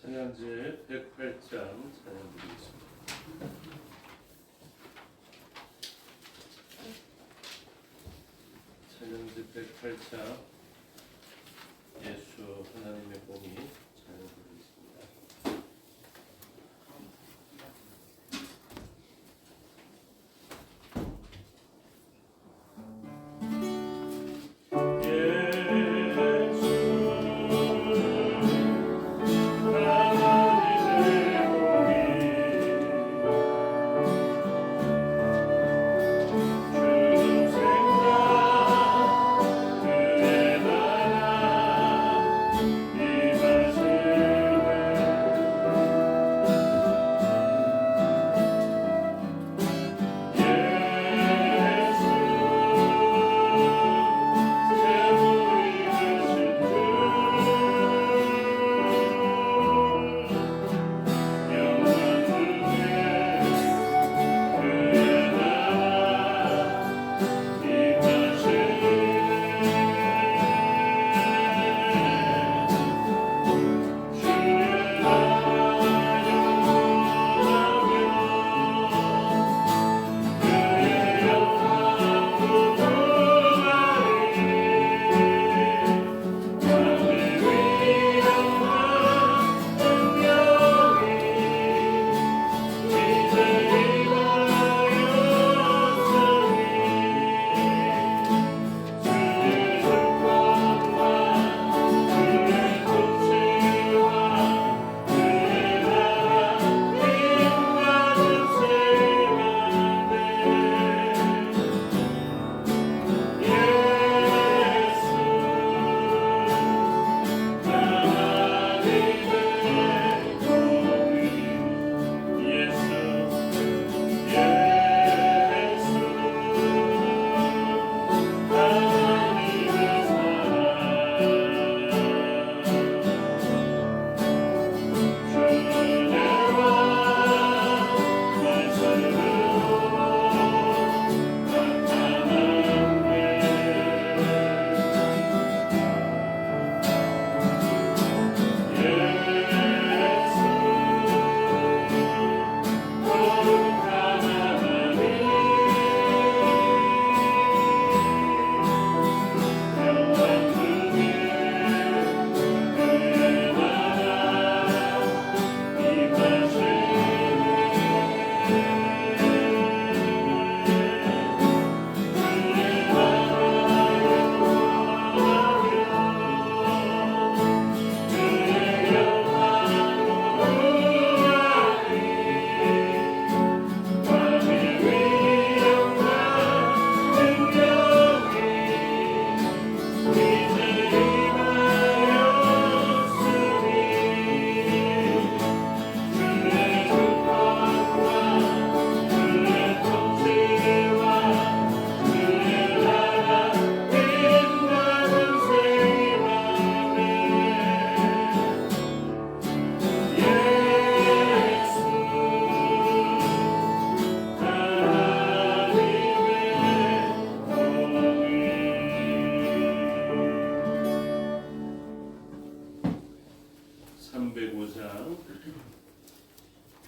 찬양제 108장 찬양 드리겠습니다. 찬양제 108장 예수 하나님의 공이 찬양 드리겠습니다.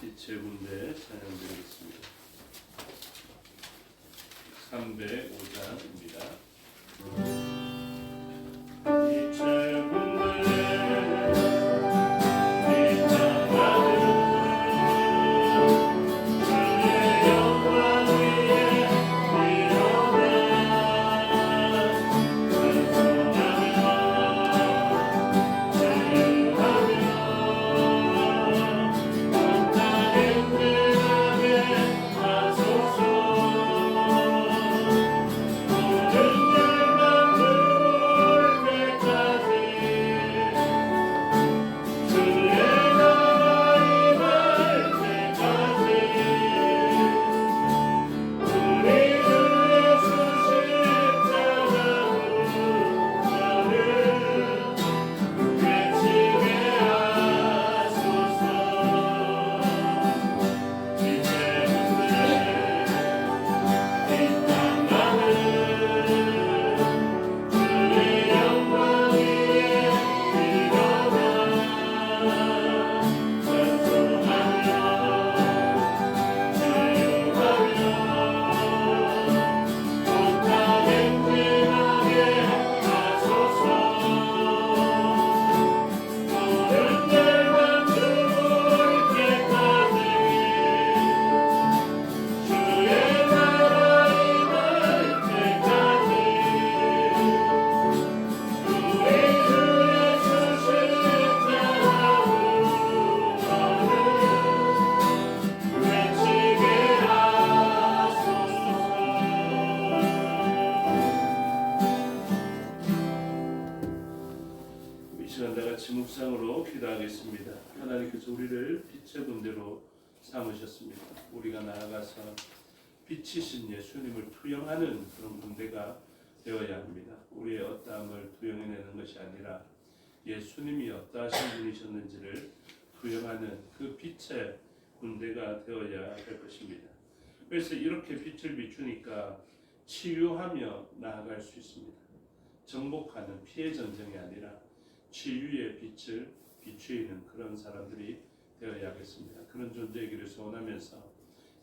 빛의 군대 찬양 드리겠습니다. 305장입니다. 빛의 군대 주 하나님께서 우리를 빛의 군대로 삼으셨습니다. 우리가 나아가서 빛이신 예수님을 투영하는 그런 군대가 되어야 합니다. 우리의 어떠함을 투영해내는 것이 아니라 예수님이 어떠하신 분이셨는지를 투영하는 그 빛의 군대가 되어야 할 것입니다. 그래서 이렇게 빛을 비추니까 치유하며 나아갈 수 있습니다. 정복하는 피해 전쟁이 아니라 치유의 빛을 비추이는 그런 사람들이 되어야겠습니다. 그런 존재이기를 소원하면서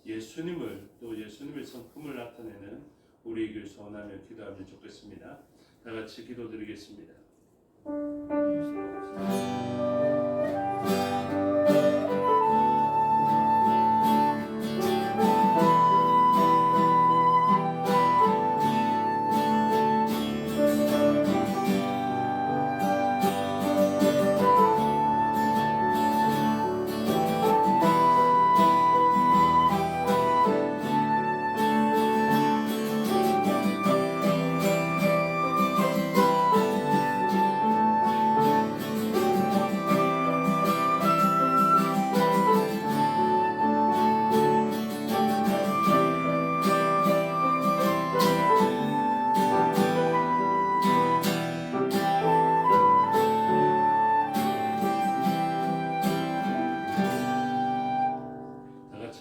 예수님을 또 예수님의 성품을 나타내는 우리이기를 소원하며 기도하면 좋겠습니다. 다 같이 기도드리겠습니다.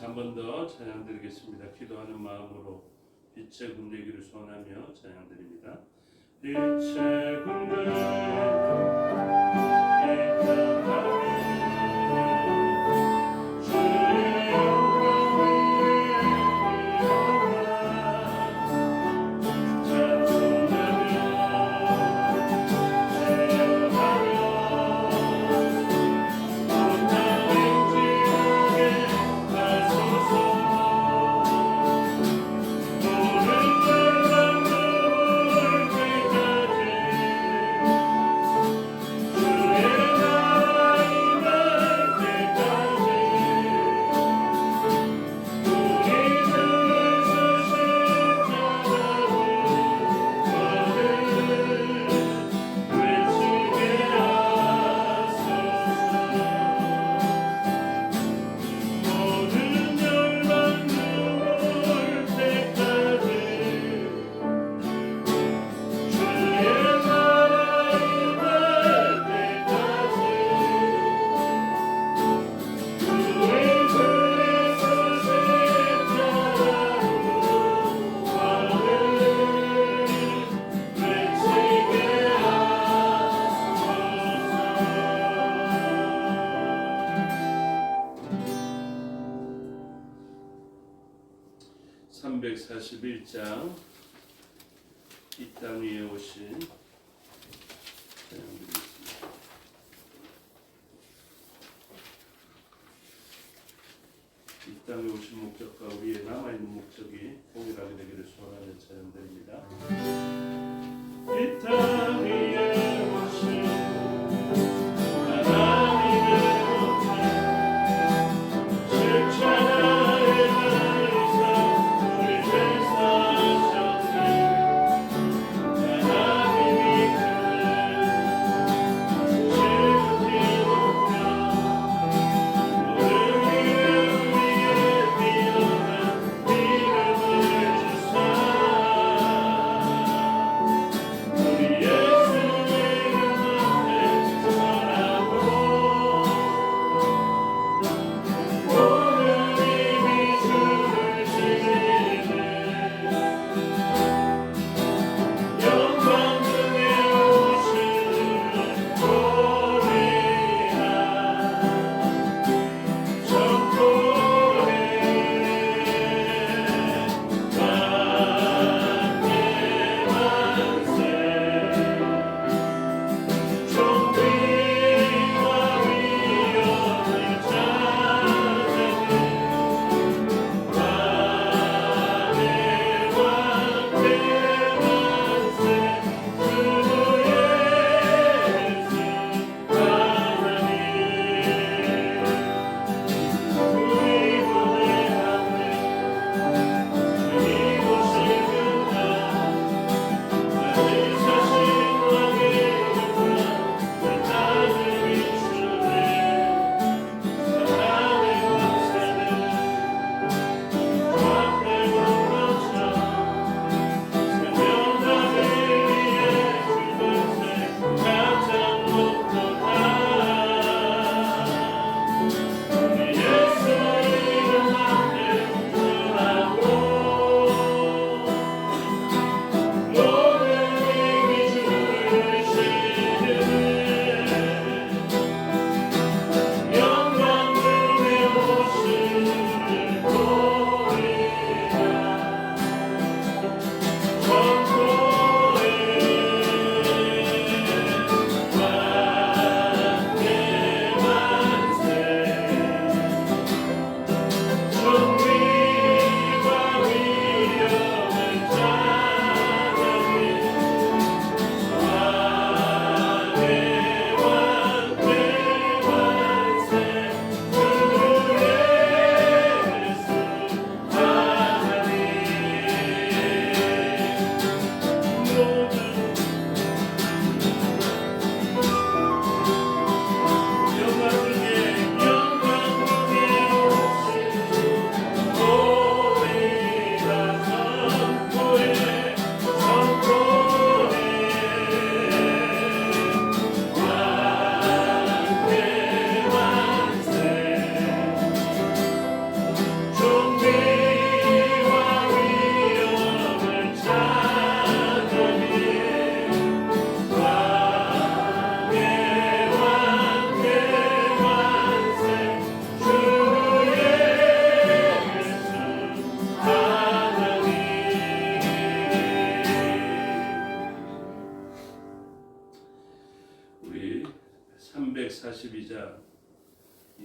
한 번 더 찬양 드리겠습니다. 기도하는 마음으로 빛의 군대기를 소원하며 찬양 드립니다. 빛의 군대 (341장) 이 땅 위에 오신 찬양드리겠습니다. 이 땅에 오신 목적과 우리의 남아있는 목적이 동일하게 되기를 소원하는 찬양드립니다. 이 땅 위에 오신 하나님의 모습 실천하에 예수의 이름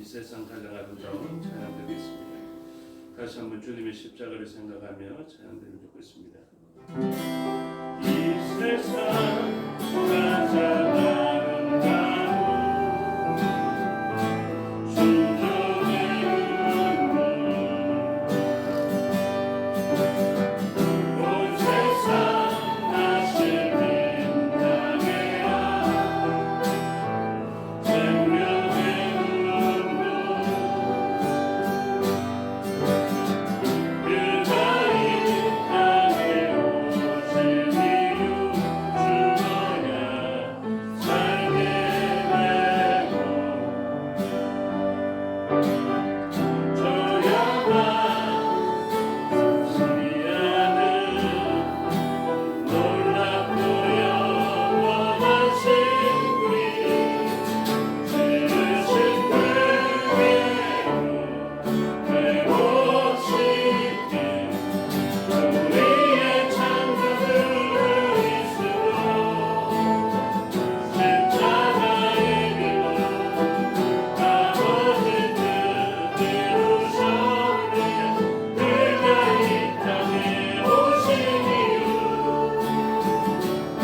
세상 가장 아름다운 찬양 드리겠습니다. 다시 한번 주님의 십자가를 생각하며 찬양 드리면 좋겠습니다. 이 세상 가장 아름다운 순종의 눈물 온 세상 다시 빛나게야 생명의 눈물 그가 이 땅에 오신 이유 죽어야 살게 되고 저야만 시리아는 놀랍고 영원한 승리 지으신 그대로 회복시킨 우리의 창조주를 있으로 십자가의 길로 아버지 뜻 이루셨네 그가 이 땅에 오신 이유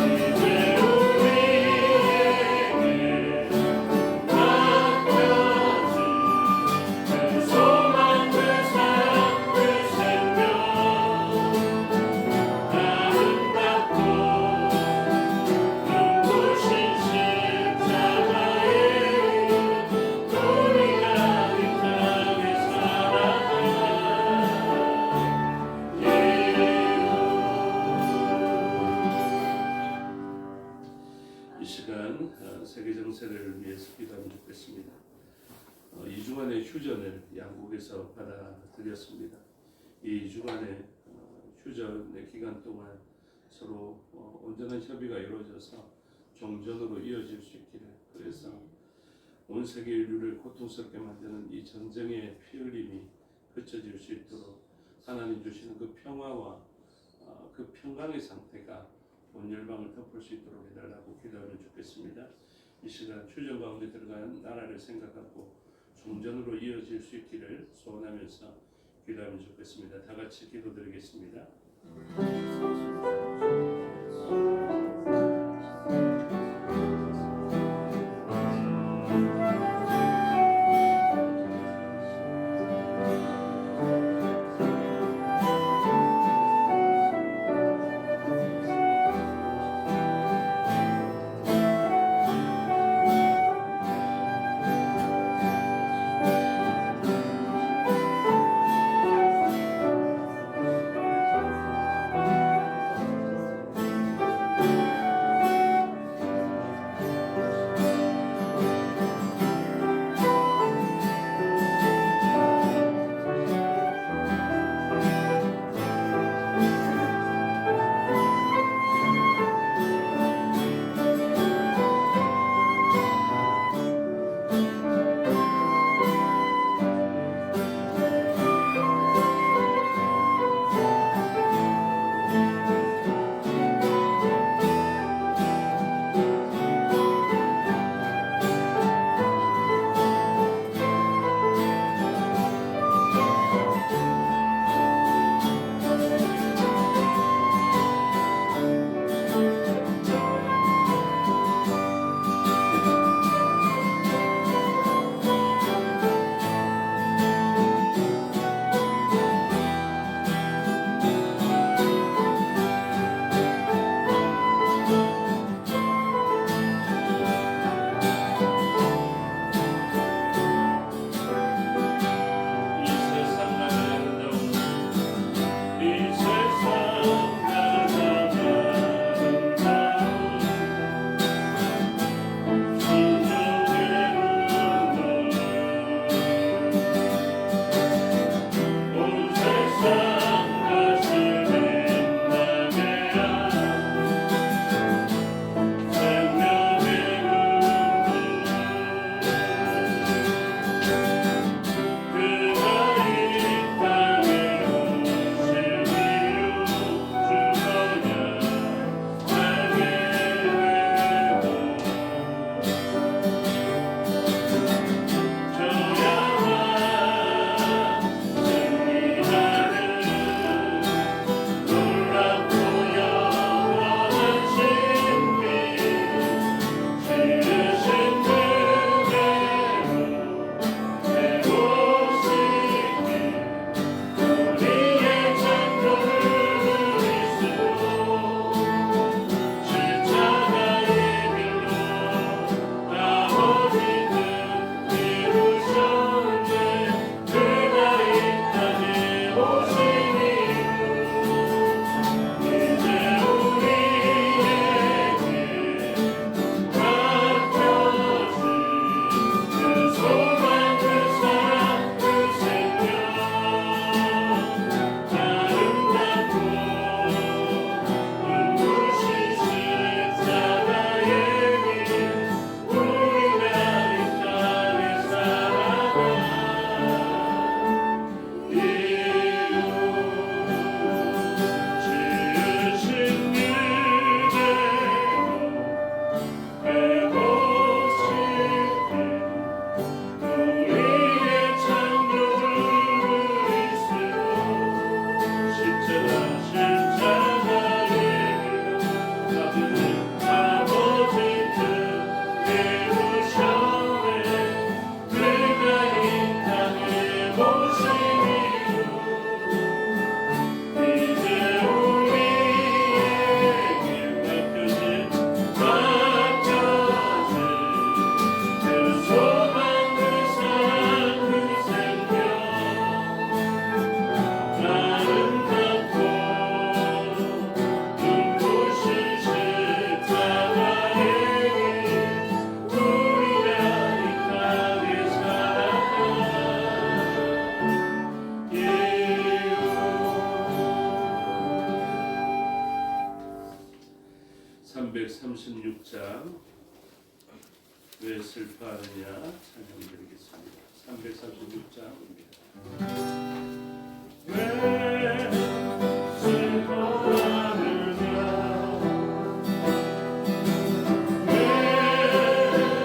이제 우리에게 맡겨진 그 소망 그 사랑 그 생명 아름답고 눈부신 십자가의 우리가 이 땅에 살아갈 이 시간 세계 정세를 위해서 기도하면 좋겠습니다. 2주간의 휴전을 양국에서 받아들였습니다. 이 2주간의 휴전의 기간 동안 서로 온전한 협의가 이루어져서 종전으로 이어질 수 있기를, 그래서 온 세계 인류를 고통스럽게 만드는 이 전쟁의 피 흘림이 그쳐질 수 있도록 하나님 주시는 그 평화와 그 평강의 상태가 온 열방을 덮을 수 있도록 해달라고 기도하면 좋겠습니다. 이 시간 휴전 가운데 들어간 나라를 생각하고 종전으로 이어질 수 있기를 소원하면서 기도하면 좋겠습니다. 다 같이 기도드리겠습니다. 336장 왜 슬퍼하느냐 찬양드리겠습니다. 336장입니다. 왜 슬퍼하느냐 왜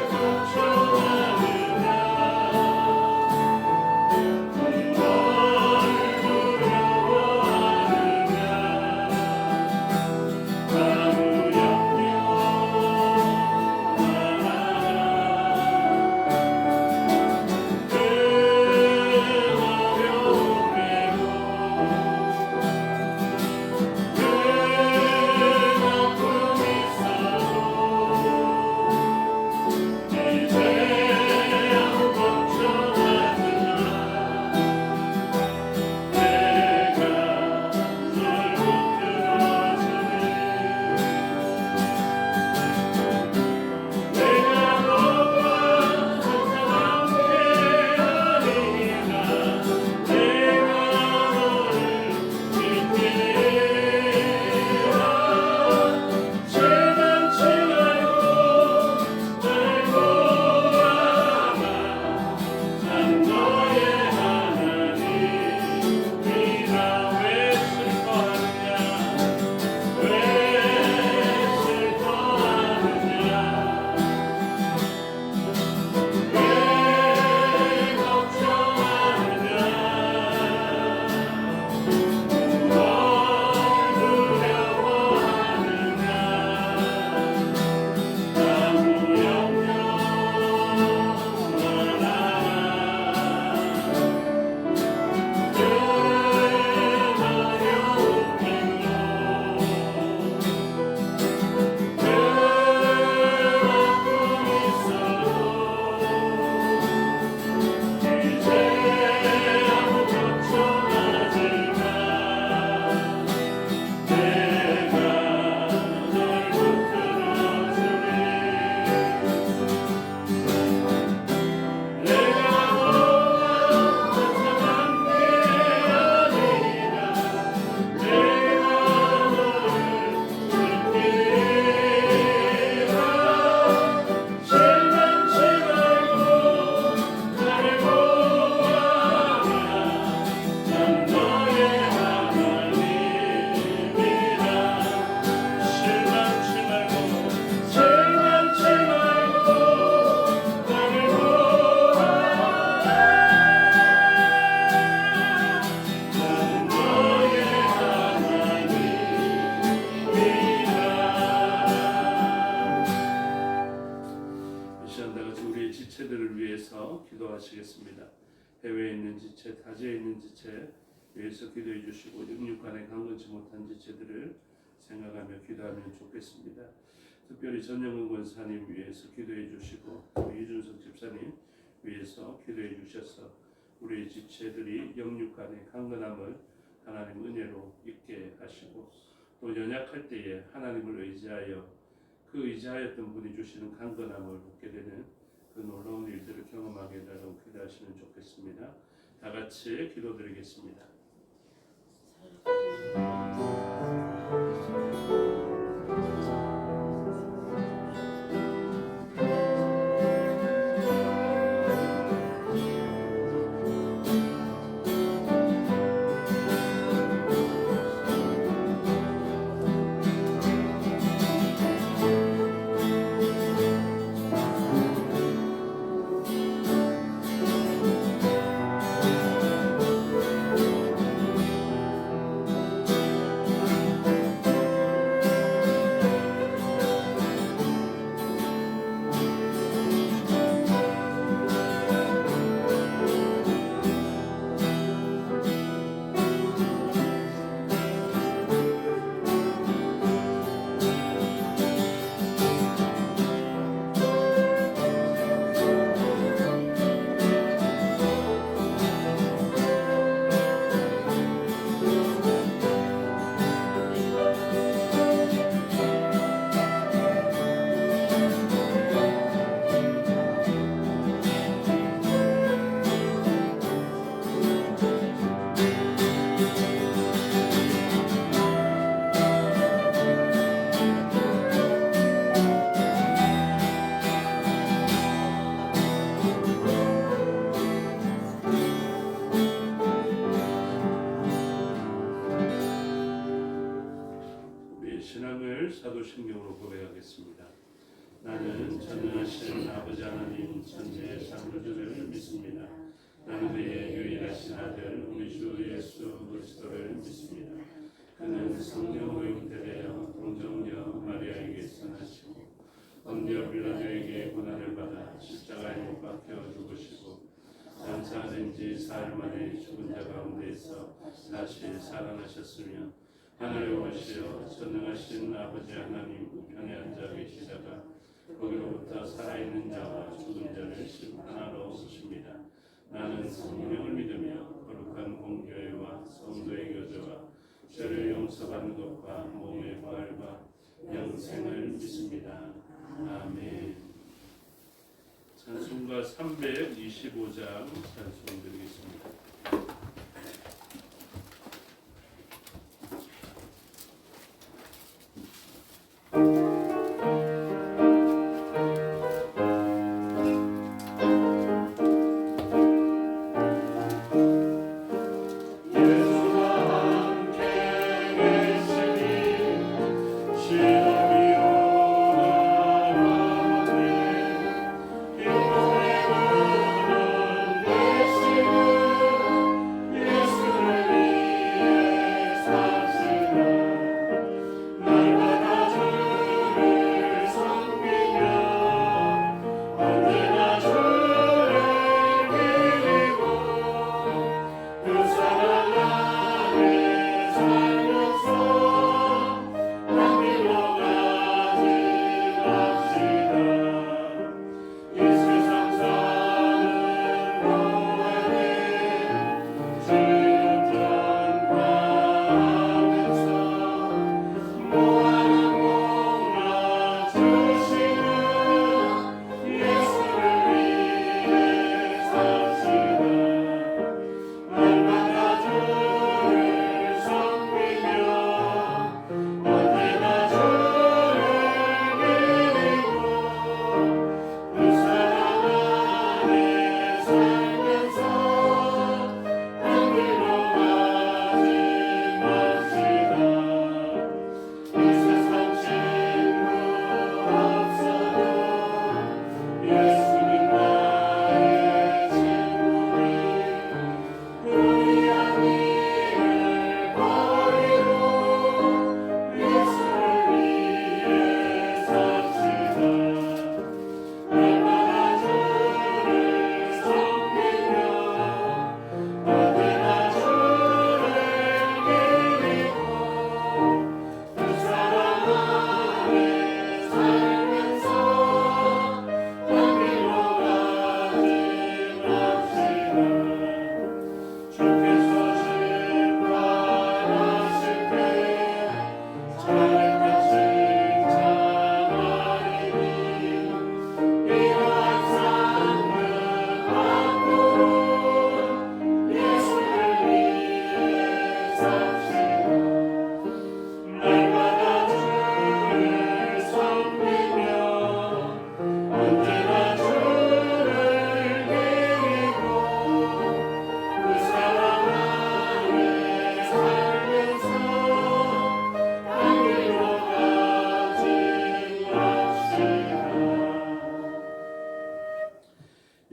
걱정하느냐 뭘 두려워하느냐 기도하시겠습니다. 해외에 있는 지체, 타지에 있는 지체 위해서 기도해 주시고 영육간에 강건치 못한 지체들을 생각하며 기도하면 좋겠습니다. 특별히 전영근 권사님 위해서 기도해 주시고 이준석 집사님 위해서 기도해 주셔서 우리 지체들이 영육간의 강건함을 하나님 은혜로 있게 하시고 또 연약할 때에 하나님을 의지하여 그 의지하였던 분이 주시는 강건함을 얻게 되는 그 놀라운 일들을 경험하게 해달라고 기도하시면 좋겠습니다. 다 같이 기도드리겠습니다. 오늘 사도신경으로 고백하겠습니다. 나는 전능하신 아버지 하나님 천지의 창조주를 믿습니다. 나는 그의 유일하신 아들 우리 주 예수 그리스도를 믿습니다. 그는 성령으로 잉태되어 동정녀 마리아에게서 나시고 본디오 빌라도에게 고난을 받아 십자가에 못 박혀 죽으시고 장사된 지 사흘 만에 죽은 자 가운데에서 다시 살아나셨으며 하늘에 오르시어 전능하신 아버지 하나님 우편에 앉아 계시다가 거기로부터 살아있는 자와 죽은 자를 심판하러 오십니다. 나는 성령을 믿으며 거룩한 공교회와 성도의 교제와 죄를 용서받는 것과 몸의 부활과 영생을 믿습니다. 아멘. 찬송가 325장 찬송 드리겠습니다.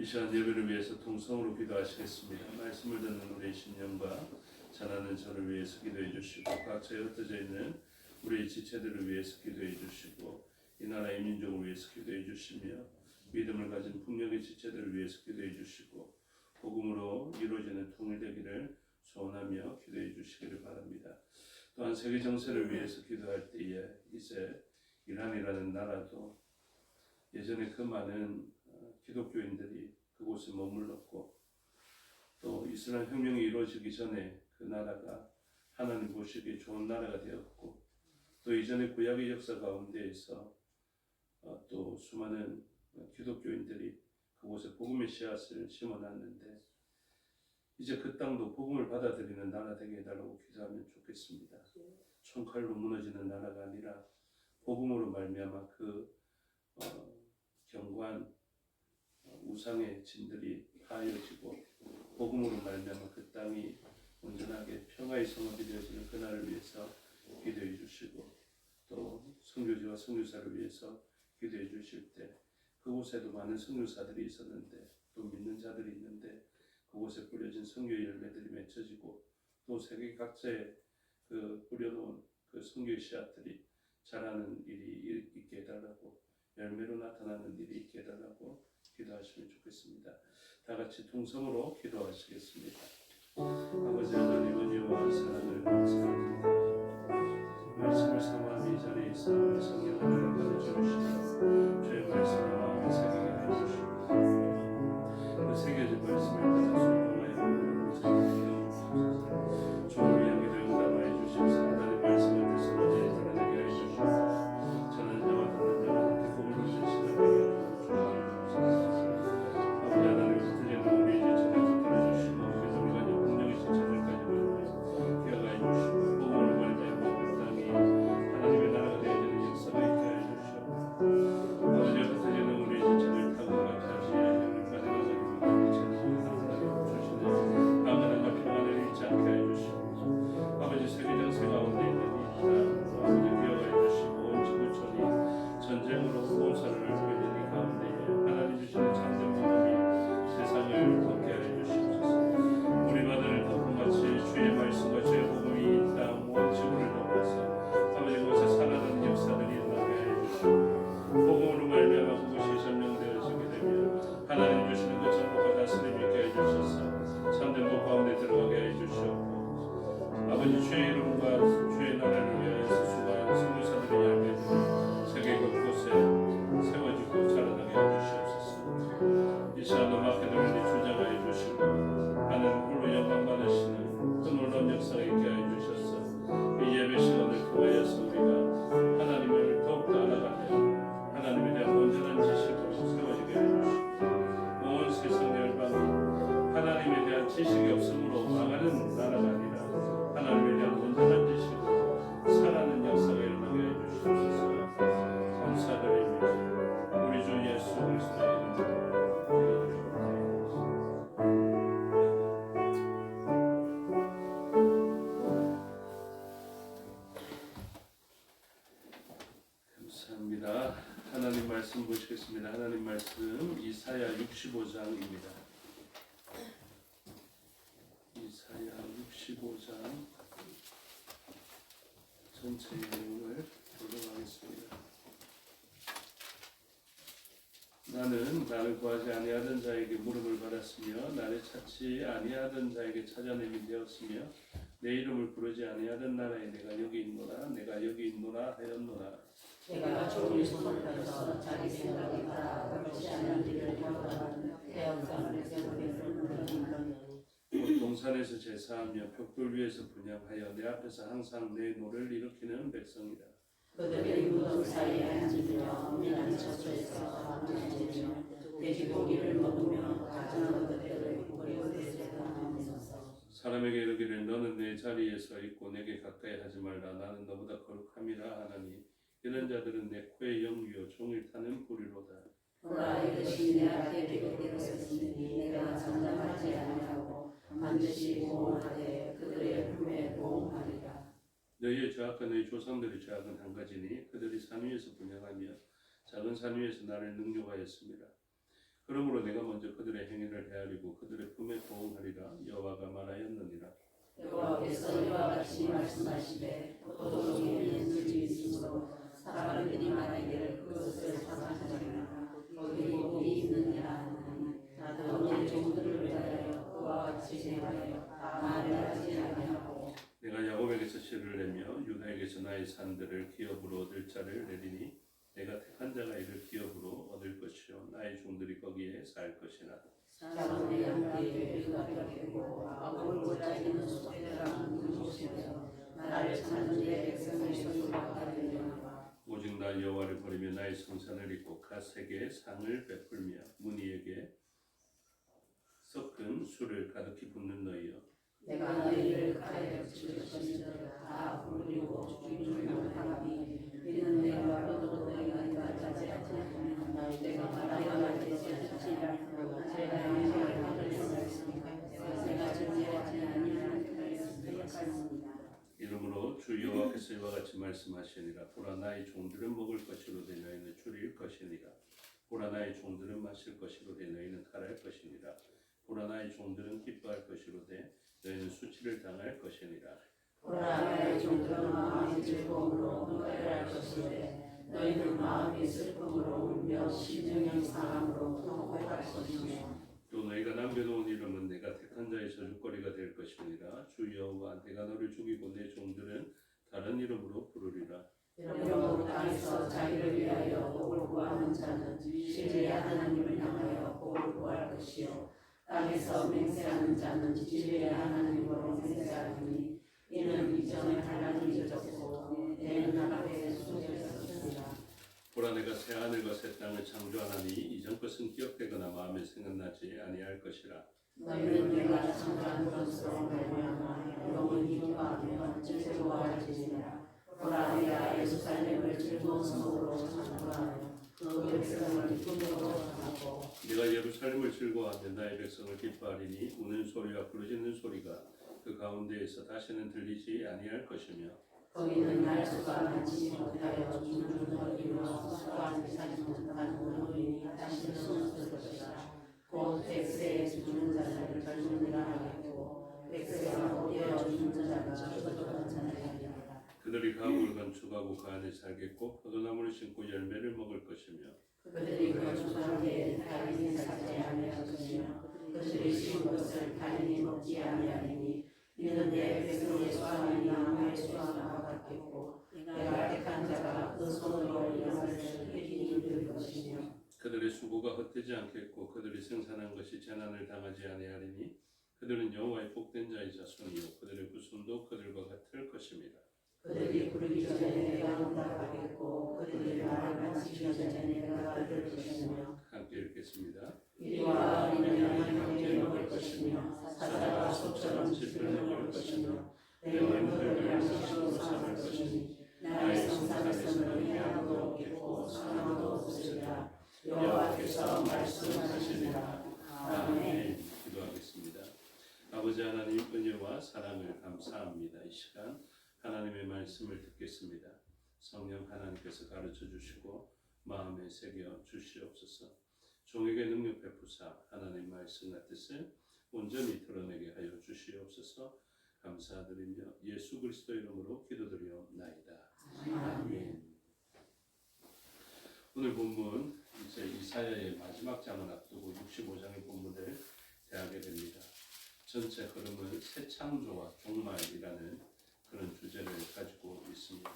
이 시간 예배를 위해서 통성으로 기도하시겠습니다. 말씀을 듣는 우리 신령과 전하는 저를 위해서 기도해 주시고 각처에 흩어져 있는 우리 지체들을 위해서 기도해 주시고 이 나라의 민족을 위해서 기도해 주시며 믿음을 가진 풍력의 지체들을 위해서 기도해 주시고 복음으로 이루어지는 통일되기를 소원하며 기도해 주시기를 바랍니다. 또한 세계 정세를 위해서 기도할 때에 이제 이란이라는 나라도 예전에 그 많은 기독교인들이 그곳에 머물렀고 또 이슬람 혁명이 이루어지기 전에 그 나라가 하나님 보시기에 좋은 나라가 되었고 또 이전의 구약의 역사 가운데에서 또 수많은 기독교인들이 그곳에 복음의 씨앗을 심어놨는데 이제 그 땅도 복음을 받아들이는 나라 되게 해달라고 기도하면 좋겠습니다. 총칼로 무너지는 나라가 아니라 복음으로 말미암아 그 견고한 우상의 진들이 파여지고 복음으로 말미암아 그 땅이 온전하게 평화의 성읍이 되어지는 그날을 위해서 기도해 주시고 또 선교사님들과 선교사를 위해서 기도해 주실 때 그곳에도 많은 선교사들이 있었는데 또 믿는 자들이 있는데 그곳에 뿌려진 선교의 열매들이 맺혀지고 또 세계 각지에 그 뿌려놓은 그 선교의 씨앗들이 자라는 일이 있게 해달라고 열매로 나타나는 일이 있게 해달라고 기도하시면 좋겠습니다. 다 같이 통성으로 기도하시겠습니다. 아버지 하나님은 여호와 사랑을 감사합니다. 말씀을 사모하는 이 자리에 있어 성령 하나님 가르쳐주시고 주의 말씀을 마음에 새기게 해주시고 그 새겨진 말씀을 따라 순종하여 주를 향해 응답하여 주시옵소서. 하나님 말씀을 뜻을 온전히 드러내게 하여 주시옵소서. 저는 자와 다른 자와 함께 복을 얻으시는 되게 주옵소서. 아버지 하나님 흩어지는 우리의 지체를 붙들어 주시고 우리가 공정의 지체들까지 기억하여 주시고 복음을 말미암아 그 땅이 하나님의 나라가 되어지는 역사가 있게 하여 주시옵소서. 아버지 흩어지는 우리의 지체를 타고 같이 하시는 여기까지 가서 지체를 하나님 주시는 방언과 평안을 잃지 않게 하여 주시옵소서. 아버지 세계정세 가운데 있는 이 땅 아버지 기억하여 주시고 온 지구촌이 전쟁으로 공사를 벌이는 이 가운데에 하나님 주시는 참된 복음이 세상을 덮게 하여 주시옵소서. 우리 바다를 덮은 같이 주의 말씀과 주의 복음이 이 땅 온 지구를 덮어서 아버지 그곳에 살아나는 역사들이 일어나게 하여 주시고 복음으로 말미암아 그것이 점령되어지게 되며 하나님 주시는 그 정복과 다스림 있게 해 주셔서 참된 복 가운데 들어가게 해 주시옵고 아버지 주의 이름과 주의 나라를 위하여서 수고한 선교사들의 열매들이 세계 곳곳에 세워지고 자라나게 해 주시옵소서. 이 시간도 마케도니아를 주장하여 주시고 하나님 홀로 영광 받으시는 그 놀라운 역사가 있게 하여 주셔서 이 예배 시간을 통하여서 우리가 하나님을 더욱더 알아가며 하나님에 대한 온전한 지식으로 세워지게 해 주시고 온 세상 열방이 하나님에 대한 지식이 없으므로 망하는 나라가 아니라 하나님에 대한 온전한 지식으로 살아가는 역사가 일어나게 해 주시옵소서. 감사드립니다. 우리 주 예수 그리스도의 이름으로 감사합니다. 하나님 말씀 보시겠습니다. 하나님 말씀 이사야 65장입니다. 이사야 65장 전체 내용을 보도록 하겠습니다. 나는 구하지 아니하던 자에게 물음을 받았으며 나를 찾지 아니하던 자에게 찾아냄이 되었으며 내 이름을 부르지 아니하던 나라에 내가 여기 있노라 내가 여기 있노라 하였노라. 내가 종일 손을 자기 생각에 따라 그렇지 않은 일을 행하는 태양상을 세우는 동산에서 제사하며 벽돌 위에서 분향하여 내 앞에서 항상 내 노를 일으키는 백성이다. 그들의 무덤 사이에 앉으며 미난 처소에서 앉으며 돼지고기를 먹으며 가증한 것들을 버리고 대세하면서 사람에게 이르기를 너는 내 자리에 서 있고 내게 가까이 하지 말라 나는 너보다 거룩함이라 하나니 이런 자들은 내 코의 영유요 종일 타는 불이로다. 보라 이것이 내 앞에 기록되었으니 내가 장담하지 아니하고 반드시 보호하되 그들의 품에 보호하리라. 너희의 죄악과 너희 조상들의 죄악은 한 가지니 그들이 산 위에서 분향하며 작은 산 위에서 나를 능욕하였습니다. 그러므로 내가 먼저 그들의 행위를 헤아리고 그들의 품에 보응하리라 여호와가 말하였느니라. 여호와께서 이와 같이 말씀하시되 포도송이에 눈이 있으므로 사람들이 말하기를 그것을 사랑하리라 거기 복이 있느니라 하나니 나도 내 종들을 위하여 그와 같이 행하여 말을 하지 아니하고 내가 야곱에게서 씨를 내며 유다에게서 나의 산들을 기업으로 얻을 자를 내리니 내가 택한 자가 이를 기업으로 얻을 것이요 나의 종들이 거기에 살 것이라. 사람의 양떼에 비가 되고 아골 고자기는 소떼랑 눈부시며 나를 찾는 내 백성의 소유가 되리라. 오직 나 여호와를 버리며 나의 성산을 잊고 갓에게 상을 베풀며 문희에게 섞은 술을 가득히 붓는 너희여. 내가 너희를 가에 칠 것인들 다 부르리고 주님을 하나니 이는 내가 너도 너희가 인가하지 않으면 내가 말하지 않고 내가 양식을 하였으니까 내가 준비하지 아니하는 그날에 선택하였습니다. 이러므로 주 여호와께서 하나님께서 이와 같이 말씀하시니라. 보라 나의 종들은 먹을 것이로되 너희는 줄일 것이니라. 보라 나의 종들은 마실 것이로되 너희는 탈할 것이니라. 보라 나의 종들은 기뻐할 것이로되 너희는 수치를 당할 것이니라. 보라 나의 종들은 마음의 즐거움으로 노래할 것이로되 너희는 마음의 슬픔으로 울며 심령의 상함으로 통곡할 것이며 또 너희가 남겨놓은 이름은 내가 택한 자의 저주거리가 될 것이니라. 주 여호와 내가 너를 죽이고 내 종들은 다른 이름으로 부르리라. 이러므로 땅에서 자기를 위하여 복을 구하는 자는 진리의 하나님을 향하여 복을 구할 것이요 땅에서 맹세하는 자는 진리의 하나님으로 맹세하리니 이는 이전에 환난이 잊어졌고 내 눈앞에 숨겨졌습니다. 보라 내가 새 하늘과 새 땅을 창조하나니 이전 것은 기억되거나 마음에 생각나지 아니할 것이라. 너희는 내가 창조한 것으로 말미암아 영원히 기뻐하며 즐거워할지니라. 보라 내가 예루살렘을 즐거운 성으로 창조하며 그 백성을 기쁨으로 하고 내가 예루살렘을 즐거워하며 나의 백성을 기뻐하리니 우는 소리와 부르짖는 소리가 그 가운데에서 다시는 들리지 아니할 것이며 거기는 날수가 많지 못하여 중중거리며 수고하지 못한 노인이 다시는 없을 것이라. 곧 백세에 죽는 자를 젊은이라 하겠고 백세가 못되어 죽는 자가 죽었던 자라 하리라. 그들이 가옥을 건축하고 그 안에 살겠고 포도나무를 심고 열매를 먹을 것이며 그들이 건축한 데에 타인이 살지 아니할 것이며 그들이 심은 것을 타인이 먹지 아니하리니 이는 내 백성의 수완이 나무의 수완과 같겠고 내가 택한 자가 그 손으로 이런 것을 이루기 힘들 것이며 그들의 수고가 헛되지 않겠고 그들이 생산한 것이 재난을 당하지 아니하리니 그들은 여호와의 복된 자의 자손이요 그들의 후손도 그들과 같을 것입니다. 그들이 부르기 전에 내가 응답하겠고 그들이 말을 마치기 전에 내가 들을 것이며 함께 읽겠습니다. 이리와 어린아이는 함께 먹을 것이며 사자가 소처럼 짚을 먹을 것이며 내 얼굴을 양식으로 삼을 것이니 나의 성산에서는 해함도 없겠고 사망도 없으리라. 여호와께서 말씀하시니라. 아멘. 기도하겠습니다. 아버지 하나님 은혜와 사랑을 감사합니다. 이 시간 하나님의 말씀을 듣겠습니다. 성령 하나님께서 가르쳐 주시고 마음에 새겨 주시옵소서. 종에게 능력 베푸사 하나님 말씀의 뜻을 온전히 드러내게 하여 주시옵소서. 감사드리며 예수 그리스도 이름으로 기도드리옵나이다. 아멘. 오늘 본문 이제 이사야의 마지막 장을 앞두고 65장의 본문을 대하게 됩니다. 전체 흐름은 새 창조와 종말이라는 그런 주제를 가지고 있습니다.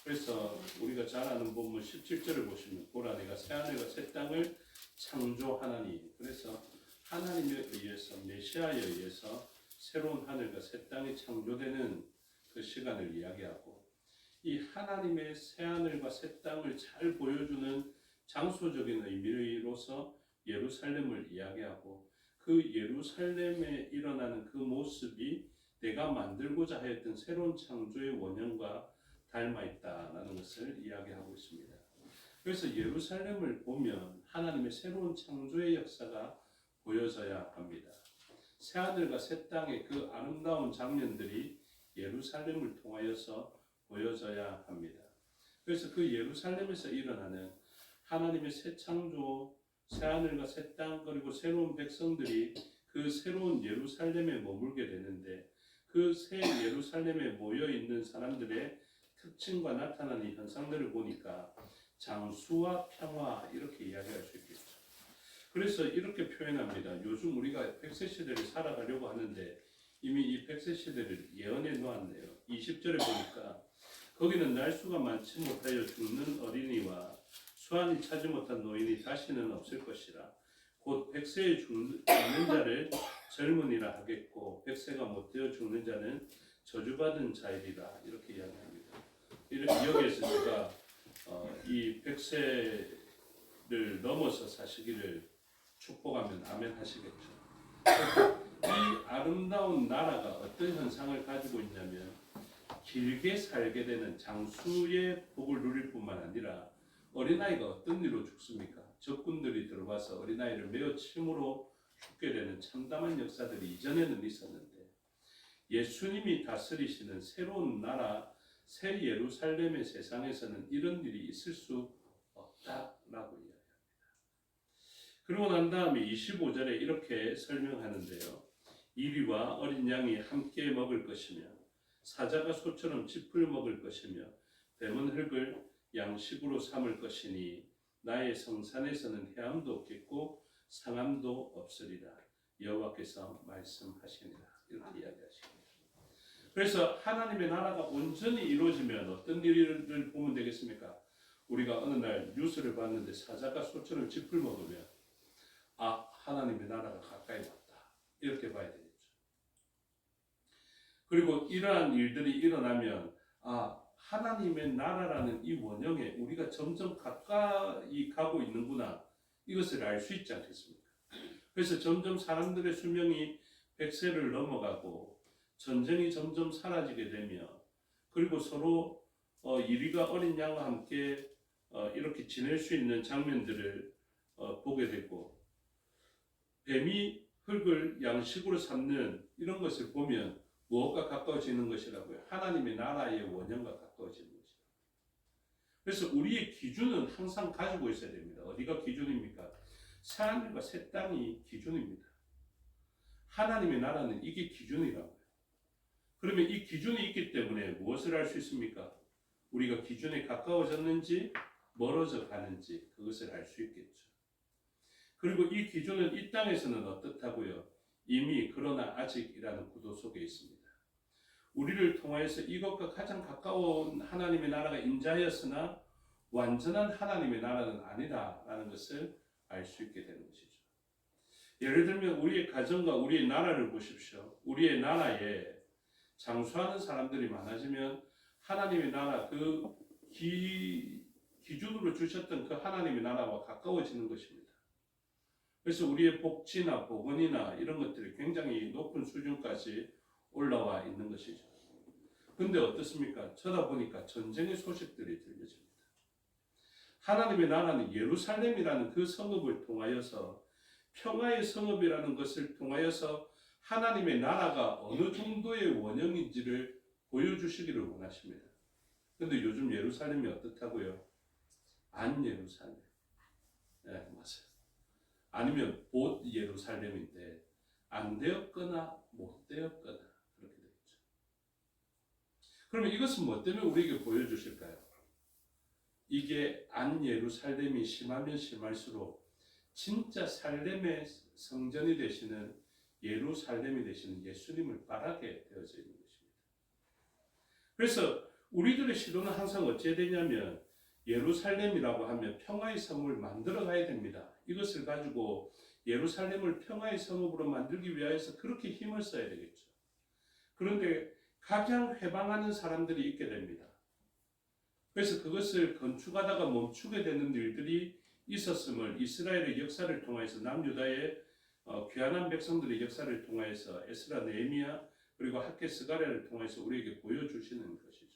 그래서 우리가 잘 아는 본문 17절을 보시면 보라 내가 새 하늘과 새 땅을 창조하나니 그래서 하나님에 의해서 메시아에 의해서 새로운 하늘과 새 땅이 창조되는 그 시간을 이야기하고 이 하나님의 새 하늘과 새 땅을 잘 보여주는 장소적인 의미로서 예루살렘을 이야기하고 그 예루살렘에 일어나는 그 모습이 내가 만들고자 하였던 새로운 창조의 원형과 닮아 있다라는 것을 이야기하고 있습니다. 그래서 예루살렘을 보면 하나님의 새로운 창조의 역사가 보여져야 합니다. 새 하늘과 새 땅의 그 아름다운 장면들이 예루살렘을 통하여서 보여져야 합니다. 그래서 그 예루살렘에서 일어나는 하나님의 새 창조, 새 하늘과 새 땅 그리고 새로운 백성들이 그 새로운 예루살렘에 머물게 되는데 그 새 예루살렘에 모여 있는 사람들의 특징과 나타나는 현상들을 보니까 장수와 평화 이렇게 이야기할 수 있겠죠. 그래서 이렇게 표현합니다. 요즘 우리가 100세 시대를 살아가려고 하는데 이미 이 100세 시대를 예언해 놓았네요. 20절에 보니까 거기는 날수가 많지 못하여 죽는 어린이와 수완이 차지 못한 노인이 다시는 없을 것이라. 곧 100세에 죽는 자를 젊은이라 하겠고 100세가 못되어 죽는 자는 저주받은 자이리라 이렇게 이야기합니다. 여기에서 제가 이 100세를 넘어서 사시기를 축복하면 아멘 하시겠죠. 이 아름다운 나라가 어떤 현상을 가지고 있냐면 길게 살게 되는 장수의 복을 누릴 뿐만 아니라 어린아이가 어떤 일로 죽습니까? 적군들이 들어와서 어린아이를 메어 침으로 죽게 되는 참담한 역사들이 이전에는 있었는데 예수님이 다스리시는 새로운 나라, 새 예루살렘의 세상에서는 이런 일이 있을 수 없다라고 이야기합니다. 그러고 난 다음에 25절에 이렇게 설명하는데요. 이리와 어린 양이 함께 먹을 것이며 사자가 소처럼 짚을 먹을 것이며 뱀은 흙을 양식으로 삼을 것이니 나의 성산에서는 해함도 없겠고 상함도 없으리라. 여호와께서 말씀하시니라. 이렇게 이야기하십니다. 그래서 하나님의 나라가 온전히 이루어지면 어떤 일을 보면 되겠습니까? 우리가 어느 날 뉴스를 봤는데 사자가 소처럼 짚을 먹으면 하나님의 나라가 가까이 왔다. 이렇게 봐야 되겠죠. 그리고 이러한 일들이 일어나면 하나님의 나라라는 이 원형에 우리가 점점 가까이 가고 있는구나. 이것을 알 수 있지 않겠습니까? 그래서 점점 사람들의 수명이 100세를 넘어가고 전쟁이 점점 사라지게 되며 그리고 서로 이리가 어린 양과 함께 이렇게 지낼 수 있는 장면들을 보게 되고 뱀이 흙을 양식으로 삼는 이런 것을 보면 무엇과 가까워지는 것이라고요? 하나님의 나라의 원형과 가까워지는 것이라고요. 그래서 우리의 기준은 항상 가지고 있어야 됩니다. 어디가 기준입니까? 새하늘과 새 땅이 기준입니다. 하나님의 나라는 이게 기준이라고요. 그러면 이 기준이 있기 때문에 무엇을 알 수 있습니까? 우리가 기준에 가까워졌는지 멀어져 가는지 그것을 알 수 있겠죠. 그리고 이 기준은 이 땅에서는 어떻다고요? 이미 그러나 아직이라는 구도 속에 있습니다. 우리를 통하여서 이것과 가장 가까운 하나님의 나라가 임자하였으나 완전한 하나님의 나라는 아니다라는 것을 알 수 있게 되는 것이죠. 예를 들면 우리의 가정과 우리의 나라를 보십시오. 우리의 나라에 장수하는 사람들이 많아지면 하나님의 나라 그 기준으로 주셨던 그 하나님의 나라와 가까워지는 것입니다. 그래서 우리의 복지나 보건이나 이런 것들이 굉장히 높은 수준까지 올라와 있는 것이죠. 근데 어떻습니까? 쳐다보니까 전쟁의 소식들이 들려집니다. 하나님의 나라는 예루살렘이라는 그 성읍을 통하여서 평화의 성읍이라는 것을 통하여서 하나님의 나라가 어느 정도의 원형인지를 보여주시기를 원하십니다. 근데 요즘 예루살렘이 어떻다고요? 안 예루살렘. 네, 맞아요. 아니면 곧 예루살렘인데 안 되었거나 못 되었거나 그렇게 되겠죠. 그러면 이것은 뭐 때문에 우리에게 보여주실까요? 이게 안 예루살렘이 심하면 심할수록 진짜 살렘의 성전이 되시는 예루살렘이 되시는 예수님을 바라게 되어져 있는 것입니다. 그래서 우리들의 시도는 항상 어찌해야 되냐면 예루살렘이라고 하면 평화의 성을 만들어 가야 됩니다. 이것을 가지고 예루살렘을 평화의 성읍으로 만들기 위하여서 그렇게 힘을 써야 되겠죠. 그런데 가장 회방하는 사람들이 있게 됩니다. 그래서 그것을 건축하다가 멈추게 되는 일들이 있었음을 이스라엘의 역사를 통해서 남유다의 귀환한 백성들의 역사를 통해서 에스라, 느헤미야 그리고 학개 스가랴를 통해서 우리에게 보여주시는 것이죠.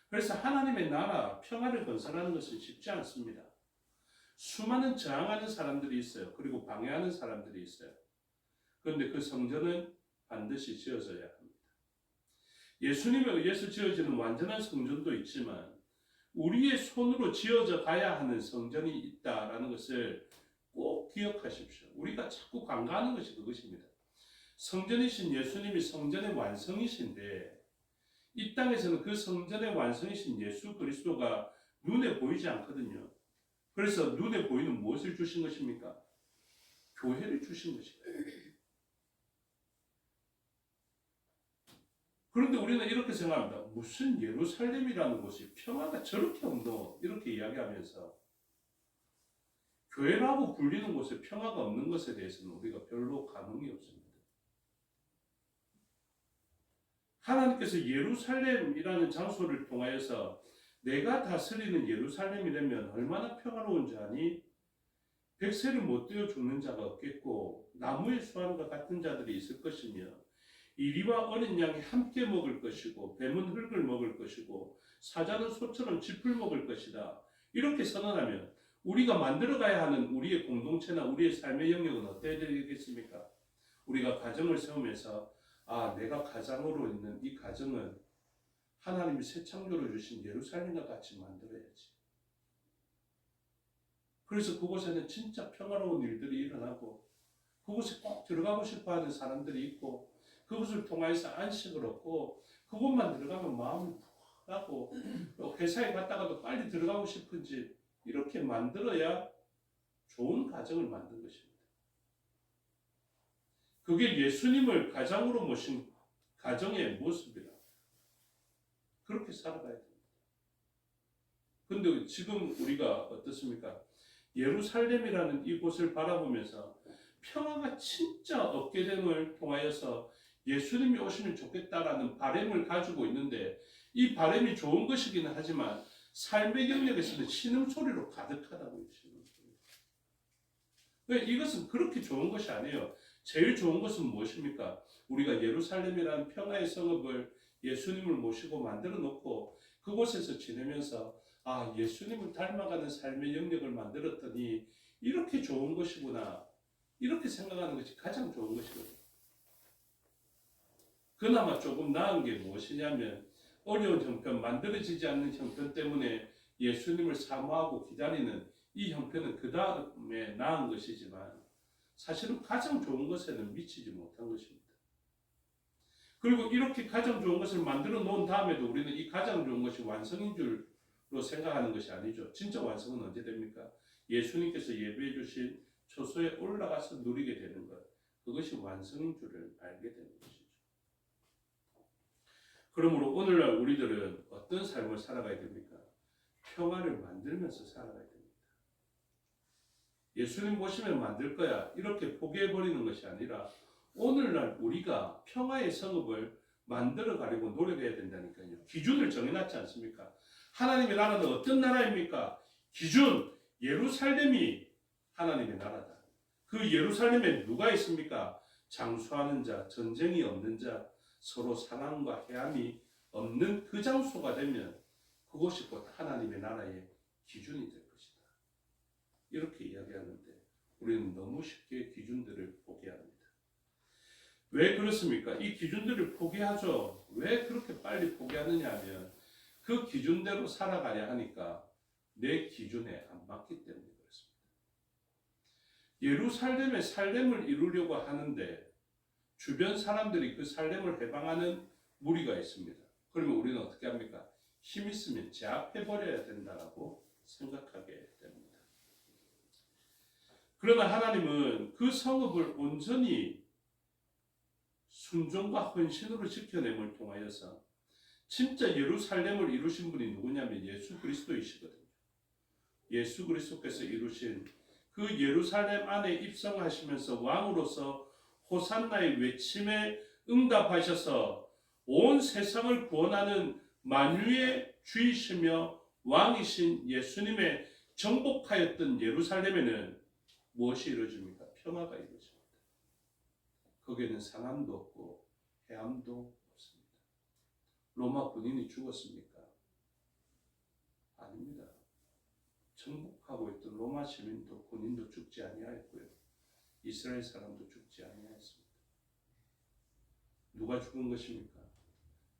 그래서 하나님의 나라 평화를 건설하는 것은 쉽지 않습니다. 수많은 저항하는 사람들이 있어요. 그리고 방해하는 사람들이 있어요. 그런데 그 성전은 반드시 지어져야 합니다. 예수님에 의해서 지어지는 완전한 성전도 있지만 우리의 손으로 지어져 가야 하는 성전이 있다라는 것을 꼭 기억하십시오. 우리가 자꾸 간과하는 것이 그것입니다. 성전이신 예수님이 성전의 완성이신데 이 땅에서는 그 성전의 완성이신 예수 그리스도가 눈에 보이지 않거든요. 그래서 눈에 보이는 무엇을 주신 것입니까? 교회를 주신 것입니다. 그런데 우리는 이렇게 생각합니다. 무슨 예루살렘이라는 곳이 평화가 저렇게 없노? 이렇게 이야기하면서 교회라고 불리는 곳에 평화가 없는 것에 대해서는 우리가 별로 감흥이 없습니다. 하나님께서 예루살렘이라는 장소를 통하여서 내가 다스리는 예루살렘이 되면 얼마나 평화로운 자니 100세를 못 되어 죽는 자가 없겠고 나무의 수완과 같은 자들이 있을 것이며 이리와 어린 양이 함께 먹을 것이고 뱀은 흙을 먹을 것이고 사자는 소처럼 짚을 먹을 것이다. 이렇게 선언하면 우리가 만들어가야 하는 우리의 공동체나 우리의 삶의 영역은 어때야 되겠습니까? 우리가 가정을 세우면서 내가 가장으로 있는 이 가정은 하나님이 새 창조로 주신 예루살렘과 같이 만들어야지. 그래서 그곳에는 진짜 평화로운 일들이 일어나고 그곳에 꼭 들어가고 싶어하는 사람들이 있고 그것을 통해서 안식을 얻고 그곳만 들어가면 마음이 푹하고 회사에 갔다가도 빨리 들어가고 싶은지 이렇게 만들어야 좋은 가정을 만든 것입니다. 그게 예수님을 가장으로 모신 가정의 모습이라. 그렇게 살아가야 됩니다. 근데 지금 우리가 어떻습니까? 예루살렘이라는 이곳을 바라보면서 평화가 진짜 없게 됨을 통하여서 예수님이 오시면 좋겠다라는 바람을 가지고 있는데 이 바람이 좋은 것이기는 하지만 삶의 영역에서는 신음소리로 가득하다고요. 신음소리. 이것은 그렇게 좋은 것이 아니에요. 제일 좋은 것은 무엇입니까? 우리가 예루살렘이라는 평화의 성읍을 예수님을 모시고 만들어 놓고 그곳에서 지내면서 아, 예수님을 닮아가는 삶의 영역을 만들었더니 이렇게 좋은 것이구나. 이렇게 생각하는 것이 가장 좋은 것이거든요. 그나마 조금 나은 게 무엇이냐면 어려운 형편, 만들어지지 않는 형편 때문에 예수님을 사모하고 기다리는 이 형편은 그 다음에 나은 것이지만 사실은 가장 좋은 것에는 미치지 못한 것입니다. 그리고 이렇게 가장 좋은 것을 만들어 놓은 다음에도 우리는 이 가장 좋은 것이 완성인 줄로 생각하는 것이 아니죠. 진짜 완성은 언제 됩니까? 예수님께서 예배해 주신 초소에 올라가서 누리게 되는 것. 그것이 완성인 줄을 알게 되는 것이죠. 그러므로 오늘날 우리들은 어떤 삶을 살아가야 됩니까? 평화를 만들면서 살아가야 됩니다. 예수님 보시면 만들 거야. 이렇게 포기해버리는 것이 아니라 오늘날 우리가 평화의 성읍을 만들어 가려고 노력해야 된다니까요. 기준을 정해놨지 않습니까? 하나님의 나라는 어떤 나라입니까? 기준, 예루살렘이 하나님의 나라다. 그 예루살렘에 누가 있습니까? 장수하는 자, 전쟁이 없는 자, 서로 상함과 해함이 없는 그 장소가 되면 그것이 곧 하나님의 나라의 기준이 될 것이다. 이렇게 이야기하는데 우리는 너무 쉽게 기준들을 포기합니다. 왜 그렇습니까? 이 기준들을 포기하죠. 왜 그렇게 빨리 포기하느냐 하면 그 기준대로 살아가야 하니까 내 기준에 안 맞기 때문에 그렇습니다. 예루살렘의 살렘을 이루려고 하는데 주변 사람들이 그 살렘을 해방하는 무리가 있습니다. 그러면 우리는 어떻게 합니까? 힘 있으면 제압해버려야 된다고 생각하게 됩니다. 그러나 하나님은 그 성읍을 온전히 순종과 헌신으로 지켜냄을 통하여서 진짜 예루살렘을 이루신 분이 누구냐면 예수 그리스도이시거든요. 예수 그리스도께서 이루신 그 예루살렘 안에 입성하시면서 왕으로서 호산나의 외침에 응답하셔서 온 세상을 구원하는 만유의 주이시며 왕이신 예수님의 정복하였던 예루살렘에는 무엇이 이루어집니까? 평화가 이루어집니다. 거기에는 상함도 없고 해함도 없습니다. 로마 군인이 죽었습니까? 아닙니다. 정복하고 있던 로마 시민도 군인도 죽지 아니하였고요. 이스라엘 사람도 죽지 아니하였습니다. 누가 죽은 것입니까?